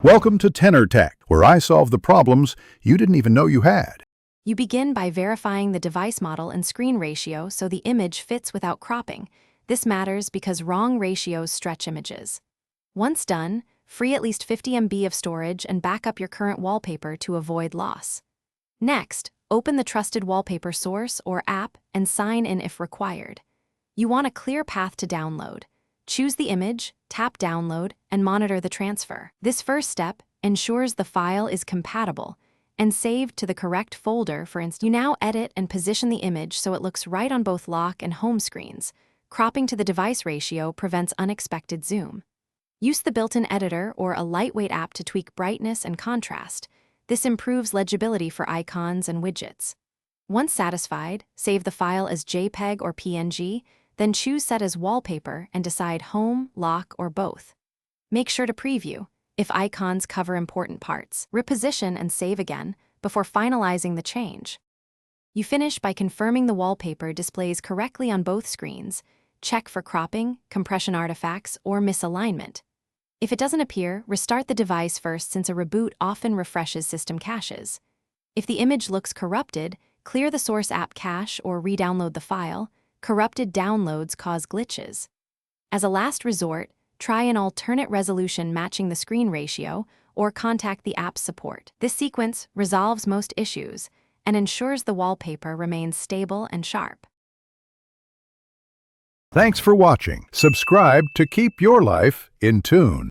Welcome to Tenor Tech, where I solve the problems you didn't even know you had. You begin by verifying the device model and screen ratio so the image fits without cropping. This matters because wrong ratios stretch images. Once done, free at least 50 MB of storage and back up your current wallpaper to avoid loss. Next, open the trusted wallpaper source or app and sign in if required. You want a clear path to download. Choose the image, tap Download, and monitor the transfer. This first step ensures the file is compatible and saved to the correct folder. For instance, you now edit and position the image so it looks right on both lock and home screens. Cropping to the device ratio prevents unexpected zoom. Use the built-in editor or a lightweight app to tweak brightness and contrast. This improves legibility for icons and widgets. Once satisfied, save the file as JPEG or PNG, then choose Set as Wallpaper and decide Home, Lock, or both. Make sure to preview if icons cover important parts. Reposition and save again before finalizing the change. You finish by confirming the wallpaper displays correctly on both screens. Check for cropping, compression artifacts, or misalignment. If it doesn't appear, restart the device first since a reboot often refreshes system caches. If the image looks corrupted, clear the source app cache or re-download the file. Corrupted downloads cause glitches. As a last resort, try an alternate resolution matching the screen ratio or contact the app's support. This sequence resolves most issues and ensures the wallpaper remains stable and sharp. Thanks for watching. Subscribe to keep your life in tune.